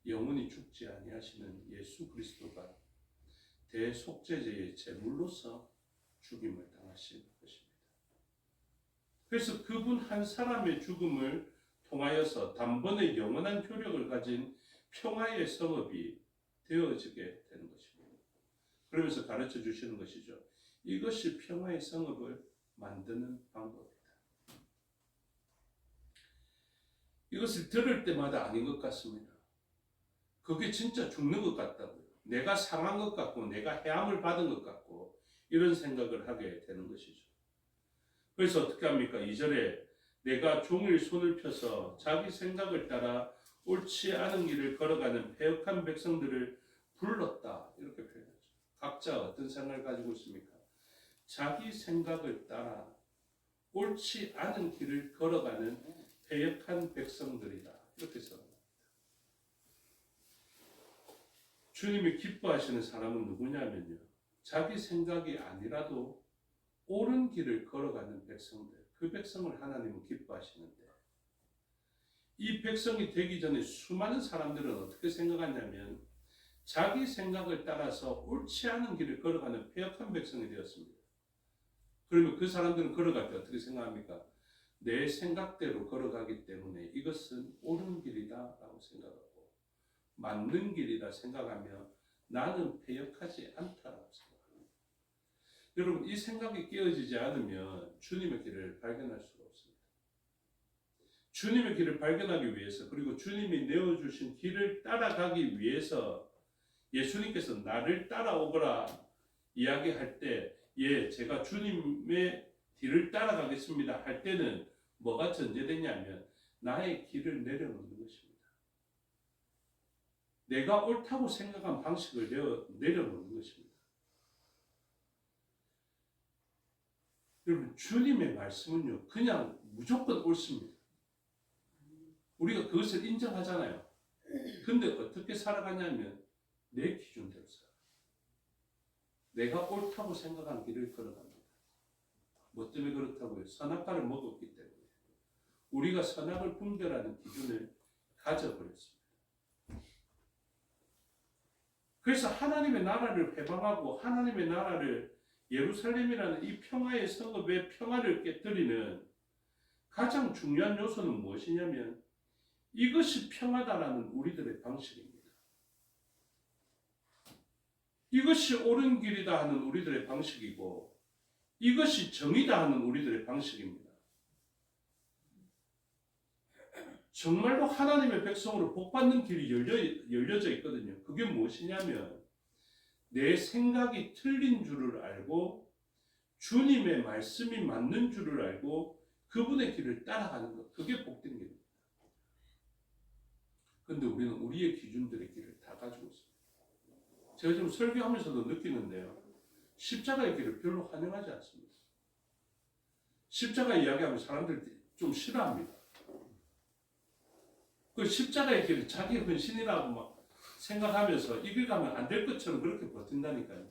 영원히 죽지 아니하시는 예수 그리스도가 대속죄제의 제물로서 죽임을 당하신 것입니다. 그래서 그분 한 사람의 죽음을 통하여서 단번에 영원한 효력을 가진 평화의 성읍이 되어지게 되는 것입니다. 그러면서 가르쳐 주시는 것이죠. 이것이 평화의 성읍을 만드는 방법이다. 이것을 들을 때마다 아닌 것 같습니다. 그게 진짜 죽는 것 같다고요. 내가 상한 것 같고 내가 해함을 받은 것 같고 이런 생각을 하게 되는 것이죠. 그래서 어떻게 합니까? 2절에 내가 종일 손을 펴서 자기 생각을 따라 옳지 않은 길을 걸어가는 패역한 백성들을 불렀다. 이렇게 표현하죠. 각자 어떤 생각을 가지고 있습니까? 자기 생각을 따라 옳지 않은 길을 걸어가는 패역한 백성들이다. 이렇게 써납니다. 주님이 기뻐하시는 사람은 누구냐면요. 자기 생각이 아니라도 옳은 길을 걸어가는 백성들. 그 백성을 하나님은 기뻐하시는데 이 백성이 되기 전에 수많은 사람들은 어떻게 생각하냐면 자기 생각을 따라서 옳지 않은 길을 걸어가는 패역한 백성이 되었습니다. 그러면 그 사람들은 걸어갈 때 어떻게 생각합니까? 내 생각대로 걸어가기 때문에 이것은 옳은 길이다라고 생각하고 맞는 길이다 생각하며 나는 패역하지 않다라고 생각합니다. 여러분, 이 생각이 깨어지지 않으면 주님의 길을 발견할 수가 없습니다. 주님의 길을 발견하기 위해서, 그리고 주님이 내어주신 길을 따라가기 위해서 예수님께서 나를 따라오거라 이야기할 때, 예, 제가 주님의 길을 따라가겠습니다 할 때는 뭐가 전제되냐면 나의 길을 내려놓는 것입니다. 내가 옳다고 생각한 방식을 내려놓는 것입니다. 여러분, 주님의 말씀은요, 그냥 무조건 옳습니다. 우리가 그것을 인정하잖아요. 근데 어떻게 살아가냐면 내 기준대로 살아. 내가 옳다고 생각한 길을 걸어갑니다. 뭐 때문에 그렇다고요? 선악과를 먹었기 때문에. 우리가 선악을 분별하는 기준을 가져버렸습니다. 그래서 하나님의 나라를 회방하고 하나님의 나라를, 예루살렘이라는 이 평화의 성읍의 평화를 깨뜨리는 가장 중요한 요소는 무엇이냐면 이것이 평화다라는 우리들의 방식입니다. 이것이 옳은 길이다 하는 우리들의 방식이고 이것이 정의다 하는 우리들의 방식입니다. 정말로 하나님의 백성으로 복받는 길이 열려져 있거든요. 그게 무엇이냐면 내 생각이 틀린 줄을 알고 주님의 말씀이 맞는 줄을 알고 그분의 길을 따라가는 것. 그게 복된 길입니다. 그런데 우리는 우리의 기준들의 길을 다 가지고 있습니다. 제가 지금 설교하면서도 느끼는데요. 십자가의 길을 별로 환영하지 않습니다. 십자가 이야기하면 사람들이 좀 싫어합니다. 그 십자가의 길을 자기 헌신이라고 막 생각하면서 이 길 가면 안 될 것처럼 그렇게 버틴다니까요.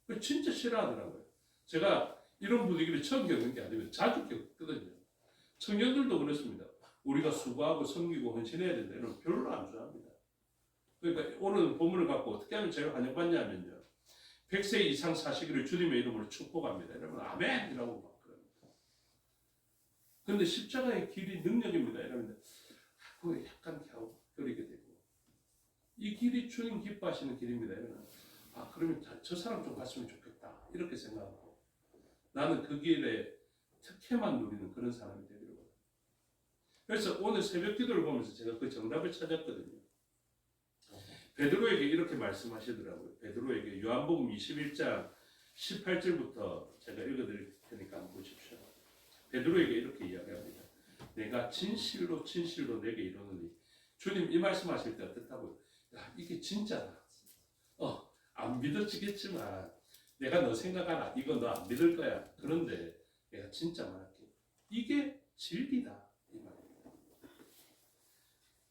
그 진짜 싫어하더라고요. 제가 이런 분위기를 처음 겪는 게 아니면 자주 겪거든요. 청년들도 그렇습니다. 우리가 수고하고 섬기고 헌신해야 된다. 이런 별로 안 좋아합니다. 그러니까 오늘 본문을 갖고 어떻게 하면 제가 환영받냐면요. 100세 이상 사시기를 주님의 이름으로 축복합니다. 여러분 아멘! 이라고 막 그럽니다. 그런데 십자가의 길이 능력입니다. 이러면 그거 약간 갸웃거리게 되고 이 길이 주님 기뻐하시는 길입니다. 이러면 그러면 저 사람 좀 갔으면 좋겠다. 이렇게 생각하고 나는 그 길에 특혜만 누리는 그런 사람이 되기를 원합니다. 그래서 오늘 새벽 기도를 보면서 제가 그 정답을 찾았거든요. 베드로에게 이렇게 말씀하시더라고요. 베드로에게 요한복음 21장 18절부터 제가 읽어드릴 테니까 한번 보십시오. 베드로에게 이렇게 이야기합니다. 내가 진실로 진실로 내게 이르노니. 주님 이 말씀하실 때 어떻다고요? 야, 이게 진짜다. 안 믿어지겠지만 내가 너 생각하나 이거 너 안 믿을 거야. 그런데 내가 진짜 말할게. 이게 진리다. 이 말입니다.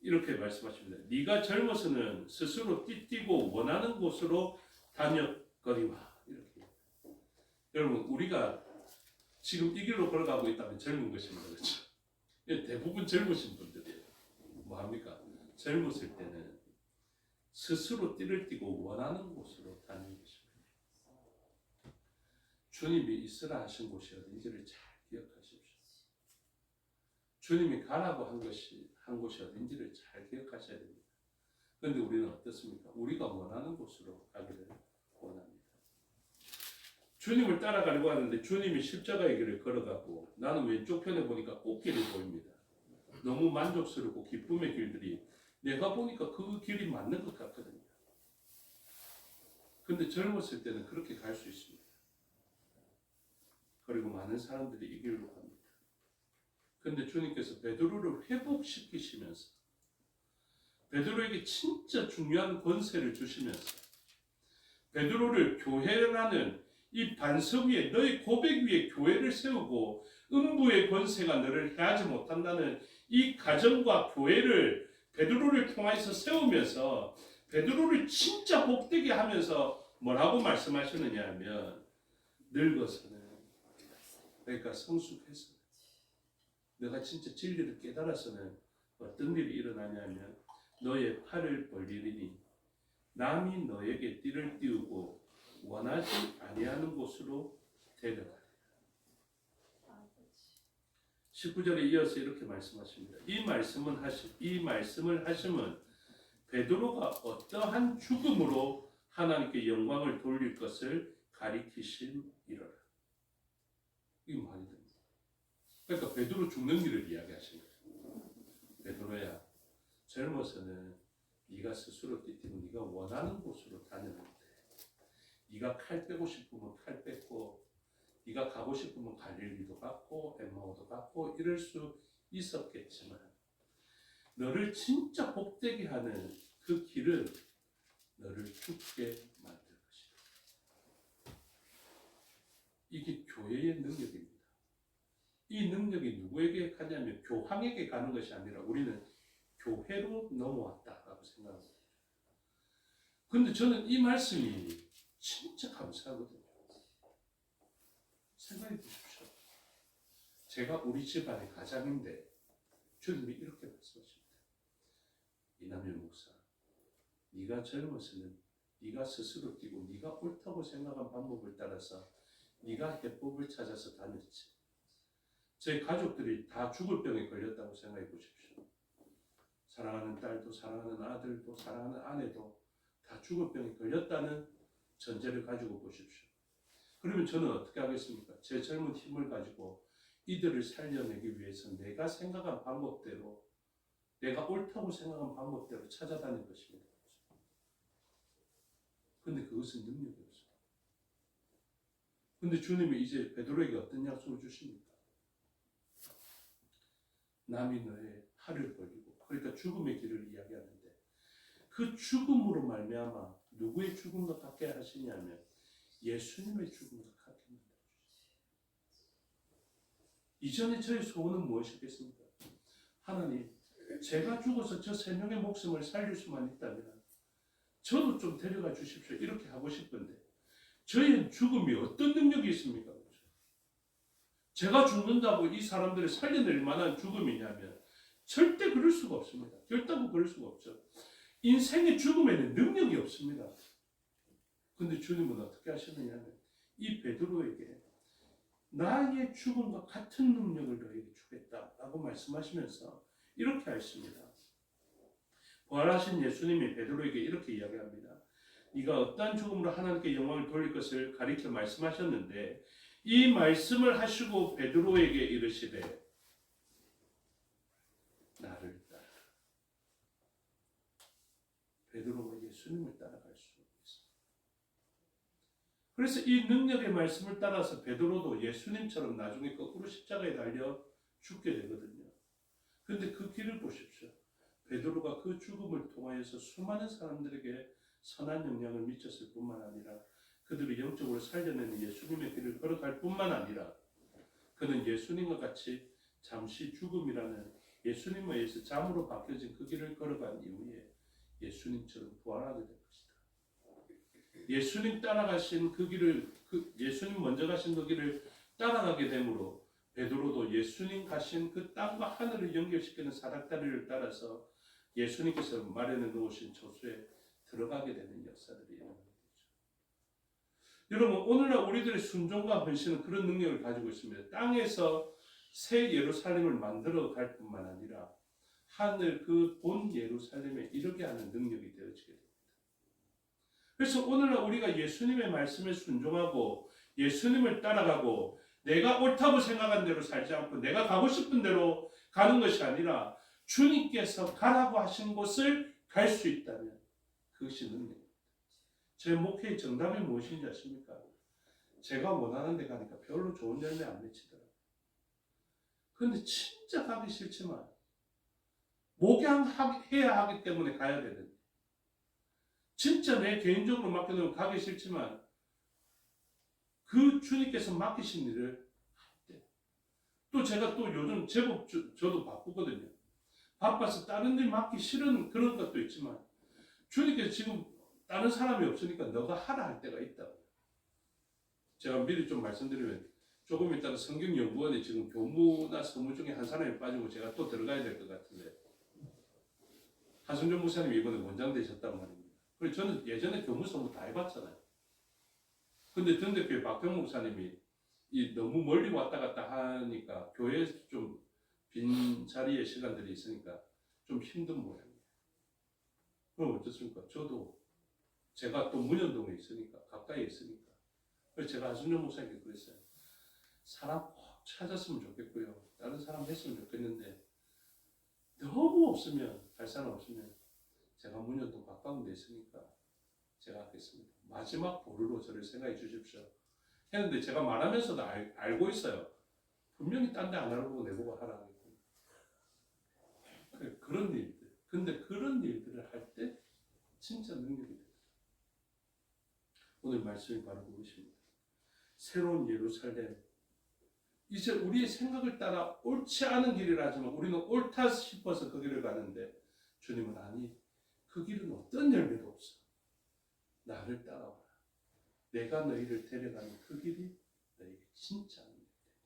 이렇게 말씀하십니다. 네가 젊어서는 스스로 띠띠고 원하는 곳으로 다녔거니와. 이렇게. 여러분 우리가 지금 이 길로 걸어가고 있다면 젊은 것입니다. 그렇죠? 대부분 젊으신 분들이에요. 뭐 합니까? 젊었을 때는 스스로 띠를 띠고 원하는 곳으로 다니는 것입니다. 주님이 있으라 하신 곳이 어딘지를 잘 기억하십시오. 주님이 가라고 한 곳이 어딘지를 잘 기억하셔야 됩니다. 그런데 우리는 어떻습니까? 우리가 원하는 곳으로 가기를 원합니다. 주님을 따라가려고 하는데 주님이 십자가의 길을 걸어가고 나는 왼쪽 편에 보니까 꽃길이 보입니다. 너무 만족스럽고 기쁨의 길들이 내가 보니까 그 길이 맞는 것 같거든요. 근데 젊었을 때는 그렇게 갈 수 있습니다. 그리고 많은 사람들이 이 길로 갑니다. 근데 주님께서 베드로를 회복시키시면서 베드로에게 진짜 중요한 권세를 주시면서 베드로를 교회라는 이 반석 위에 너의 고백 위에 교회를 세우고 음부의 권세가 너를 해하지 못한다는 이 가정과 교회를 베드로를 통해서 세우면서 베드로를 진짜 복되게 하면서 뭐라고 말씀하시느냐 하면 늙어서는 그러니까 성숙해서 내가 진짜 진리를 깨달아서는 어떤 일이 일어나냐면 너의 팔을 벌리리니 남이 너에게 띠를 띄우고 원하지 아니하는 곳으로 데려가리라. 19절에 이어서 이렇게 말씀하십니다. 이 말씀을 하심은 베드로가 어떠한 죽음으로 하나님께 영광을 돌릴 것을 가리키심이로라. 이게 말이 됩니다. 그러니까 베드로 죽는 길을 이야기하신 거예요. 베드로야, 젊어서는 네가 스스로 뛰고 네가 원하는 곳으로 다녔는데, 네가 칼 빼고 싶으면 칼 뺐고, 네가 가고 싶으면 갈릴리도 갔고 엠마오도 갔고 이럴 수 있었겠지만, 너를 진짜 복되게 하는 그 길은 너를 죽게 만들 것이다. 이게 교회의 능력입니다. 이 능력이 누구에게 가냐면 교황에게 가는 것이 아니라 우리는 교회로 넘어왔다라고 생각합니다. 근데 저는 이 말씀이 진짜 감사하거든요. 생각해 보십시오. 제가 우리 집안의 가장인데 주님이 이렇게 말씀하십니다. 이남현 목사, 네가 젊었으면 네가 스스로 뛰고 네가 옳다고 생각한 방법을 따라서 네가 해법을 찾아서 다녔지. 제 가족들이 다 죽을 병에 걸렸다고 생각해 보십시오. 사랑하는 딸도 사랑하는 아들도 사랑하는 아내도 다 죽을 병에 걸렸다는 전제를 가지고 보십시오. 그러면 저는 어떻게 하겠습니까? 제 젊은 힘을 가지고 이들을 살려내기 위해서 내가 생각한 방법대로, 내가 옳다고 생각한 방법대로 찾아다닐 것입니다. 근데 그것은 능력이 없어요. 근데 주님이 이제 베드로에게 어떤 약속을 주십니까? 남이 너의 팔을 벌리고, 그러니까 죽음의 길을 이야기하는데, 그 죽음으로 말미암아 누구의 죽음과 같게 하시냐면 예수님의 죽음과 같게 만들어주세요. 이전에 저의 소원은 무엇이겠습니까? 하나님, 제가 죽어서 저 3명의 목숨을 살릴 수만 있다면 저도 좀 데려가 주십시오. 이렇게 하고 싶은데 저의 죽음이 어떤 능력이 있습니까? 제가 죽는다고 이 사람들을 살려낼 만한 죽음이냐면 절대 그럴 수가 없습니다. 결단코 그럴 수가 없죠. 인생의 죽음에는 능력이 없습니다. 근데 주님은 어떻게 하시느냐면 이 베드로에게 나의 죽음과 같은 능력을 너에게 주겠다라고 말씀하시면서 이렇게 하십니다. 부활하신 예수님이 베드로에게 이렇게 이야기합니다. 네가 어떠한 죽음으로 하나님께 영광을 돌릴 것을 가리켜 말씀하셨는데, 이 말씀을 하시고 베드로에게 이르시되 나를 따라. 베드로가 예수님을 따라갈 수 있습니다. 그래서 이 능력의 말씀을 따라서 베드로도 예수님처럼 나중에 거꾸로 십자가에 달려 죽게 되거든요. 그런데 그 길을 보십시오. 베드로가 그 죽음을 통하여서 수많은 사람들에게 선한 영향을 미쳤을 뿐만 아니라 그들을 영적으로 살려내는 예수님의 길을 걸어갈 뿐만 아니라 그는 예수님과 같이 잠시 죽음이라는 예수님에 의해서 잠으로 바뀌어진 그 길을 걸어간 이후에 예수님처럼 부활하게 될 것이다. 예수님 따라가신 그 길을, 예수님 먼저 가신 그 길을 따라가게 되므로 베드로도 예수님 가신 그 땅과 하늘을 연결시키는 사닥다리를 따라서 예수님께서 마련해 놓으신 저수에 들어가게 되는 역사들이 일어나게 되죠. 여러분, 오늘날 우리들의 순종과 헌신은 그런 능력을 가지고 있습니다. 땅에서 새 예루살렘을 만들어 갈 뿐만 아니라 하늘 그 본 예루살렘에 이르게 하는 능력이 되어지게 됩니다. 그래서 오늘날 우리가 예수님의 말씀에 순종하고 예수님을 따라가고 내가 옳다고 생각한 대로 살지 않고 내가 가고 싶은 대로 가는 것이 아니라 주님께서 가라고 하신 곳을 갈 수 있다면 그것이 능력입니다. 제 목회의 정답이 무엇인지 아십니까? 제가 원하는 데 가니까 별로 좋은 열매 안 맺히더라고요. 그런데 진짜 가기 싫지만 목양해야 하기 때문에 가야 되는데, 진짜 내 개인적으로 맡겨놓으면 가기 싫지만 그 주님께서 맡기신 일을 할 때, 또 제가 또 요즘 제법 저도 바쁘거든요. 바빠서 다른 일 맡기 싫은 그런 것도 있지만 주님께서 지금 다른 사람이 없으니까 너가 하라 할 때가 있다고. 제가 미리 좀 말씀드리면 조금 있다가 성경연구원에 지금 교무나 서무 중에 한 사람이 빠지고 제가 또 들어가야 될 것 같은데, 하승준 목사님이 이번에 원장 되셨단 말입니다. 그래서 저는 예전에 교무선거 다 해봤잖아요. 근데 등대교회 박병 목사님이 이 너무 멀리 왔다 갔다 하니까 교회에서 좀 빈 자리에 시간들이 있으니까 좀 힘든 모양이에요. 그럼 어떻습니까? 저도 제가 또 문현동에 있으니까 가까이 있으니까 그래서 제가 하순영 목사님께 그랬어요. 사람 꼭 찾았으면 좋겠고요. 다른 사람 했으면 좋겠는데 너무 없으면 할 사람 없으면 제가 문현동 가까운 데 있으니까 제가 하겠습니다. 마지막 보루로 저를 생각해 주십시오. 했는데 제가 말하면서도 알고 있어요. 분명히 딴 데 안 하고 내보고 하라고 했고. 그런 일들. 근데 그런 일들을 할 때 진짜 능력이 됩니다. 오늘 말씀이 바로 그것입니다. 새로운 예루살렘. 이제 우리의 생각을 따라 옳지 않은 길을 하지만 우리는 옳다 싶어서 그 길을 가는데 주님은 아니, 그 길은 어떤 열매도 없어. 나를 따라와라. 내가 너희를 데려가는 그 길이 너희에게 진짜 능력이 된다.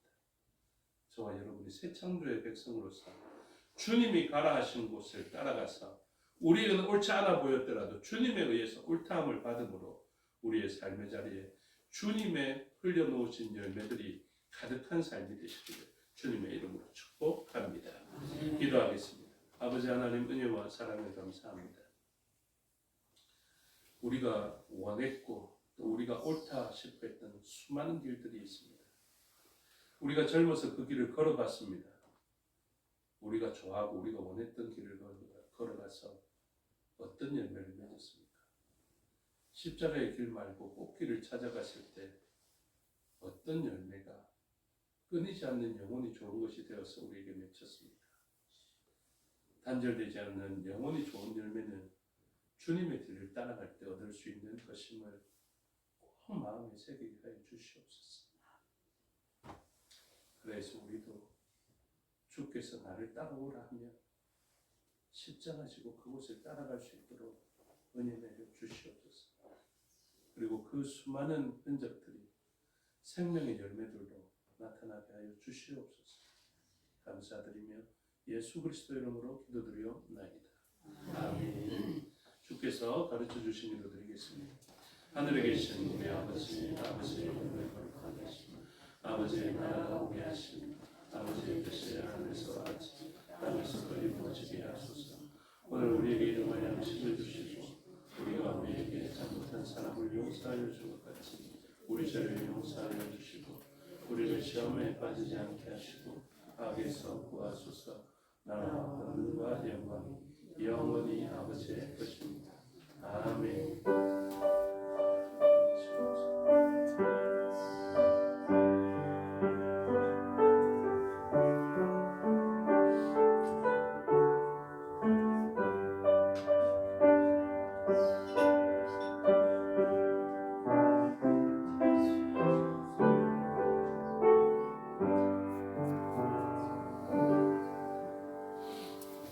저와 여러분이 새 창조의 백성으로서 주님이 가라 하신 곳을 따라가서 우리는 옳지 않아 보였더라도 주님에 의해서 옳다함을 받음으로 우리의 삶의 자리에 주님의 흘려놓으신 열매들이 가득한 삶이 되시기를 주님의 이름으로 축복합니다. 기도하겠습니다. 아버지 하나님 은혜와 사랑을 감사합니다. 우리가 원했고 또 우리가 옳다 싶어 했던 수많은 길들이 있습니다. 우리가 젊어서 그 길을 걸어봤습니다. 우리가 좋아하고 우리가 원했던 길을 걸어가서 어떤 열매를 맺었습니까? 십자가의 길 말고 꽃길을 찾아갔을 때 어떤 열매가 끊이지 않는 영혼이 좋은 것이 되어서 우리에게 맺혔습니까? 단절되지 않는 영혼이 좋은 열매는 주님의 길을 따라갈 때 얻을 수 있는 것임을 꼭 마음에 새기게 하여 주시옵소서. 그래서 우리도 주께서 나를 따라오라 하면 십자가 지고 그곳을 따라갈 수 있도록 은혜 내려 주시옵소서. 그리고 그 수많은 흔적들이 생명의 열매들로 나타나게 하여 주시옵소서. 감사드리며 예수 그리스도 이름으로 기도드리옵나이다. 아멘. 주께서 가르쳐 주신 일로 드리겠습니다. 하늘에 계신 우리 아버지, 아버지의 이름을 거룩하게 하시고 아버지의 나라가 오게 하시고 아버지의 뜻이 하늘에서 같이 땅에서도 이루어지게 하소서. 오늘 우리에게 일용할 양식을 주시고 우리가 우리에게 잘못한 사람을 용서하여 준 것 같이 우리 죄를 용서하여 주시고 우리를 시험에 빠지지 않게 하시고 악에서 구하소서. 나라와 권능과 영광이 영원히 아버지의 것입니다. 아멘.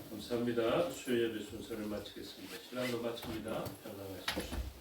감사합니다. 수요 예배 순서를 마치겠습니다. 신랑도 마칩니다. 평안하십시오.